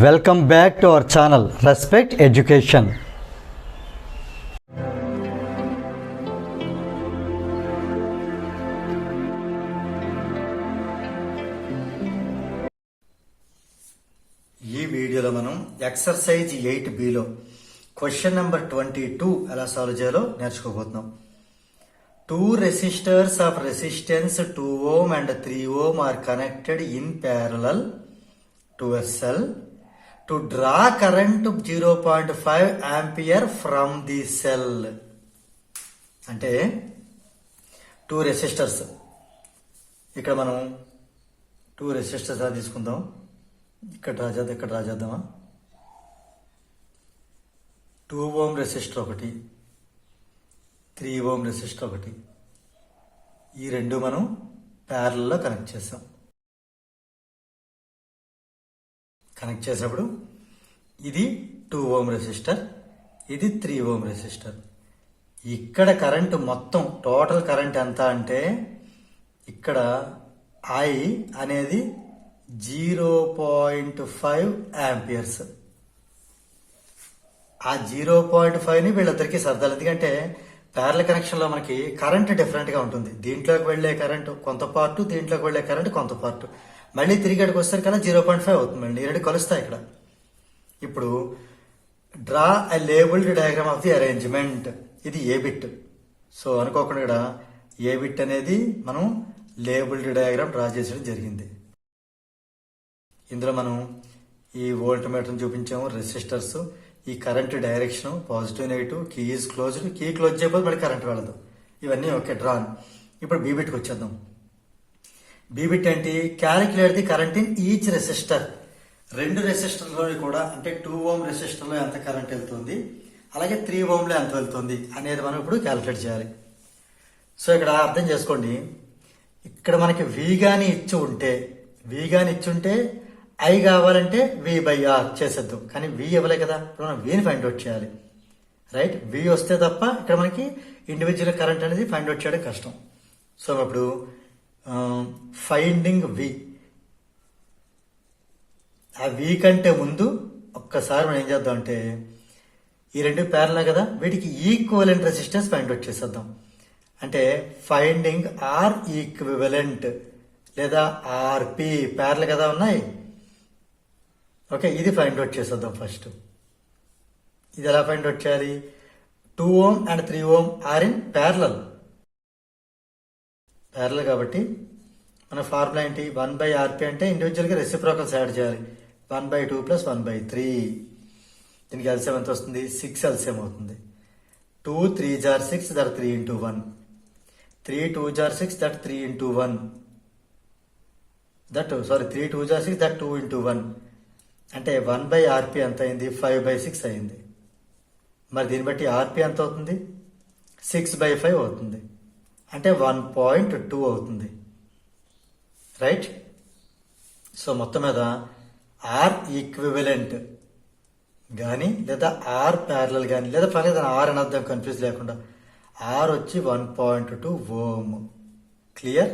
Welcome back to our channel respect education. ఈ వీడియోలో మనం ఎక్సర్సైజ్ 8Bలో క్వశ్చన్ నెంబర్ 22 ఎలా సాల్వ్ చేయాలో నేర్చుకోబోతున్నాం. 2 resistors of resistance 2 ohm and 3 ohm are connected in parallel to a cell to draw current 0.5 ampere from the cell. అంటే 2 resistors, ఇక్కడ మనం 2 resistors తీసుకుందాం. ఇక్కడ రాజేద్దామా. 2 ohm రెసిస్టర్ ఒకటి, 3 ohm రెసిస్టర్ ఒకటి, ఈ రెండు మనం ప్యారలల్లో కనెక్ట్ చేసాం. కనెక్ట్ చేసేప్పుడు ఇది 2 ohm రెసిస్టర్, ఇది 3 ohm రెసిస్టర్. ఇక్కడ కరెంటు మొత్తం టోటల్ కరెంట్ ఎంత అంటే ఇక్కడ I అనేది 0.5 ఆంపియర్స్. ఆ 0.5ని వీళ్ళిద్దరికీ సర్దాలి, ఎందుకంటే ప్యారలల్ కనెక్షన్ లో మనకి కరెంట్ డిఫరెంట్ గా ఉంటుంది. దీంట్లోకి వెళ్లే కరెంట్ కొంత పార్ట్, దీంట్లోకి వెళ్లే కరెంట్ కొంత పార్ట్. మళ్ళీ తిరిగి అక్కడికి వస్తారు కదా 0.5 అవుతుంది. మళ్ళీ రెండు కలుస్తాయి ఇక్కడ. ఇప్పుడు draw a labelled diagram of the arrangement. ఇది ఏ బిట్. సో అనుకోకుండా ఇక్కడ ఏ బిట్ అనేది మనం లేబుల్డ్ డయాగ్రామ్ డ్రా చేసడం జరిగింది. ఇందులో మనం ఈ వోల్ట్ మీటర్ చూపించాము, రెసిస్టర్స్, ఈ current direction positive negative, key is closed, key close చేయకపోతే మళ్ళీ కరెంట్ వెళ్ళదు. ఇవన్నీ ఓకే డ్రాన్. ఇప్పుడు బీబిట్కి వచ్చేద్దాం. బీబిట్ ఏంటి? Calculate the current in each resistor. రెండు రెసిస్టర్లో కూడా, అంటే 2 ohm రెసిస్టర్లో ఎంత కరెంట్ వెళ్తుంది, అలాగే 3 ohm లో ఎంత వెళ్తుంది అనేది మనం ఇప్పుడు క్యాలిక్యులేట్ చేయాలి. సో ఇక్కడ అర్థం చేసుకోండి, ఇక్కడ మనకి V గాని ఇచ్చి ఉంటే I కావాలంటే V/R చేసేద్దాం. కానీ V ఇవ్వలే కదా, ఇప్పుడు మనం Vని ఫైండ్ అవుట్ చేయాలి. రైట్, V వస్తే తప్ప ఇక్కడ మనకి ఇండివిజువల్ కరెంట్ అనేది ఫైండ్ అవుట్ చేయడం కష్టం. సో ఇప్పుడు ఫైండింగ్ V, ఆ V కంటే ముందు ఒక్కసారి మనం ఏం చేద్దాం అంటే ఈ రెండు ప్యారలల్ కదా, వీటికి ఈక్వలెంట్ రెసిస్టెన్స్ ఫైండ్ అవుట్ చేసేద్దాం. అంటే ఫైండింగ్ R ఈక్వివలెంట్ లేదా RP, ప్యారలల్ కదా ఉన్నాయి. ఓకే, ఇది ఫైండ్ అవుట్ చేసేద్దాం ఫస్ట్. ఇది ఎలా ఫైండ్ అవుట్ చేయాలి? 2 ohm and 3 ohm are in parallel కాబట్టి మన ఫార్ములా ఏంటి? 1/RP అంటే ఇండివిజువల్ గా రెసిప్రోకల్స్ యాడ్ చేయాలి. 1/2 + 1/3. దీనికి ఎల్సిఎం ఎంత వస్తుంది? 6 ఎల్సిఎం అవుతుంది. 2 3s are 6, that 3 into 1. 3 2s are 6, that 3 into 1. 3 2s are 6, that 2 into 1. అంటే 1/RP ఎంత అయింది? 5/6 అయింది. మరి దీన్ని బట్టి RP ఎంత అవుతుంది? 6/5 అవుతుంది. అంటే 1.2 అవుతుంది. రైట్. సో మొత్తం మీద R ఈక్వివలెంట్ కానీ లేదా R ప్యారలల్ కానీ లేదా పర్లేదు R అని అర్థం, కన్ఫ్యూజ్ లేకుండా. R వచ్చి 1.2 ohm. క్లియర్?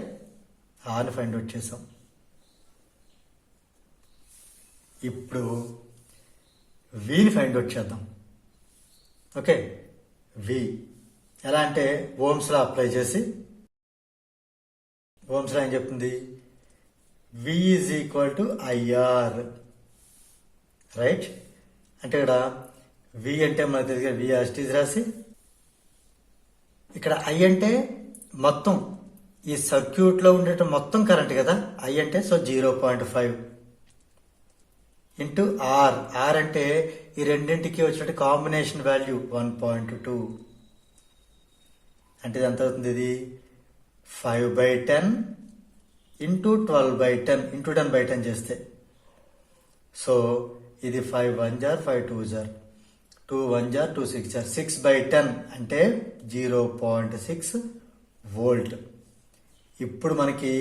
Rని ఫైండ్ అవుట్ చేసాం. ఇప్పుడు Vని ఫైండ్ అవుట్ చేద్దాం. ఓకే, V ఎలా అంటే ఓమ్స్ లా అప్లై చేసి, ఓమ్స్ లా ఏం చెప్తుంది? V is equal to IR. Right. అంటే ఇక్కడ V అంటే మనకు తెలియదు, V యాజ్ ఇట్ ఈజ్ రాసి, ఇక్కడ I అంటే మొత్తం ఈ సర్క్యూట్ లో ఉండే మొత్తం కరెంట్ కదా I అంటే. So 0.5 into R. R అంటే ఈ రెండింటికి వచ్చినట్టు కాంబినేషన్ వాల్యూ 1.2. అంటే ఇది ఎంత అవుతుంది? ఇది 5/10 ఇంటూ 12/10 ఇంటూ 10/10 చేస్తే, సో ఇది 5 1s are 5 2s are 2 1s are 2 6s are 6/10 అంటే 0.6 వోల్ట్. ఇప్పుడు మనకి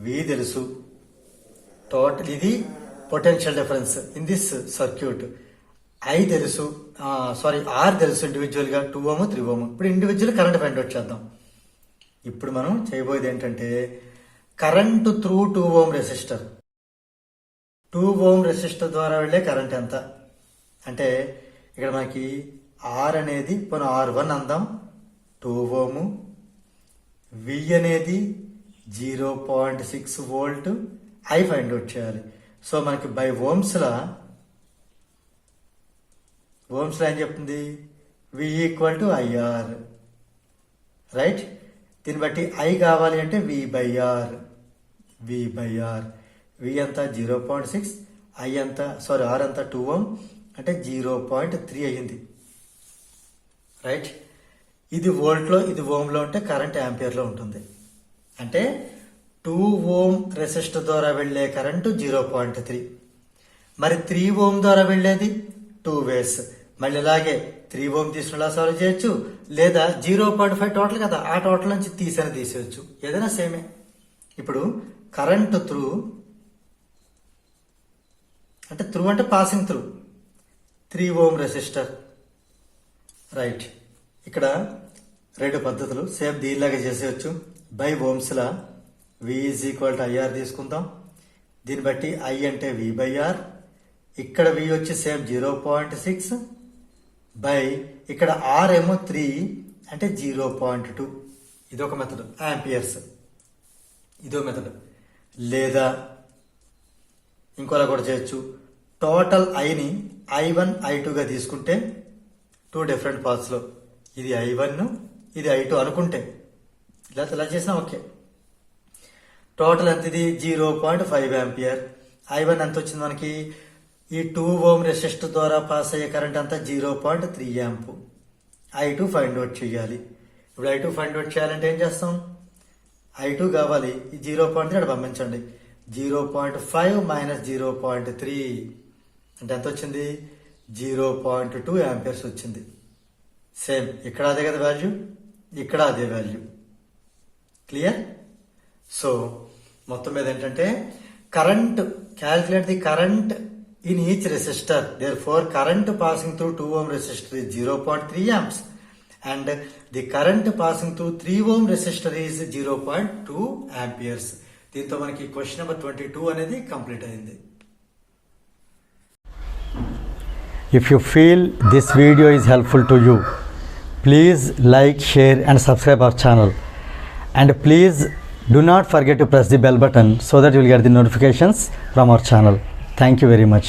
V తెలుసు, టోటల్ ఇది potential difference in this circuit. I తెలుసు, R తెలుసు ఇండివిజువల్ గా 2 ohm 3 ohm. ఇప్పుడు ఇండివిజువల్ కరెంట్ ఫైండ్ అవుట్ చేద్దాం. ఇప్పుడు మనం చేయబోయేది ఏంటంటే current through 2 ohm resistor. 2 ohm resistor ద్వారా వెళ్ళే కరెంట్ ఎంత అంటే ఇక్కడ మనకి ఆర్ అనేది పోనీ R1 అందాం 2 ఓము, వి అనేది 0.6 వోల్ట్, ఐ ఫైండ్ అవుట్ చేయాలి. సో మనకి బై ఓమ్స్లా ఏం చెప్తుంది వి ఈక్వల్ టు ఐఆర్, రైట్. దీన్ని బట్టి ఐ కావాలి అంటే వి బై ఆర్, వి అంతా 0.6, ఐ అంతా ఆర్ అంతా 2 ఓం అంటే 0.3 అయ్యింది, రైట్. ఇది వోల్ట్లో ఇది ఓంలో ఉంటే కరెంట్ యాంపియర్లో ఉంటుంది. అంటే 2 ఓం రెసిస్టర్ ద్వారా వెళ్లే కరెంటు 0.3, మరి 3 ఓం ద్వారా వెళ్లేది 2 వేస్. మళ్ళీ ఇలాగే 3 ఓం తీసుకునేలా సాల్వ్ చేయొచ్చు, లేదా 0.5 టోటల్ కదా ఆ టోటల్ నుంచి తీసేయచ్చు, ఏదైనా సేమే. ఇప్పుడు కరెంట్ త్రూ అంటే passing through 3 ohm resistor, right. ఇక్కడ 2 పద్ధతులు సేమ్ దీనిలాగా చేసేయచ్చు. By Ohm's law V is equal to IR తీసుకుందాం, దీన్ని బట్టి ఐ అంటే వి బై ఆర్, ఇక్కడ వి వచ్చి సేమ్ 0.6 బై ఇక్కడ ఆర్ ఏమో 3 అంటే 0.2, ఇదొక మెథడ్ యాంపియర్స్, ఇదో మెథడ్. లేదా ఇంకోలా కూడా చేయొచ్చు, టోటల్ ఐని I1 I2గా తీసుకుంటే 2 డిఫరెంట్ పాత్స్లో ఇది I1 ఇది I2 అనుకుంటే ఇలా చేసినా ఓకే. టోటల్ ఎంత ఇది 0.5 యాంపియర్. I1 ఎంత వచ్చింది మనకి ఈ 2 ఓం రెసిస్టర్ ద్వారా పాస్ అయ్యే కరెంట్ అంతా 0.3 యాంప్. I2 ఫైండ్ అవుట్ చేయాలి. ఇప్పుడు I2 ఫైండ్ అవుట్ చేయాలంటే ఏం చేస్తాం, I2 కావాలి, ఈ 0.3 అక్కడ పంపించండి, 0.5 మైనస్ 0.3 అంటే ఎంత వచ్చింది 0.2 యాంపియర్స్ వచ్చింది. సేమ్ ఇక్కడ అదే కదా వాల్యూ, ఇక్కడ అదే వాల్యూ, క్లియర్. సో మొత్తం మీద ఏంటంటే current calculate the current in each resistor, therefore current passing through 2 ohm resistor is 0.3 amps and the current passing through 3 ohm resistor is 0.2 amperes. దీంతో మనకి క్వశ్చన్ నెంబర్ 22 అనేది complete అయింది. If you feel this video is helpful to you, please like, share and subscribe our channel, and please do not forget to press the bell button so that you will get the notifications from our channel. Thank you very much.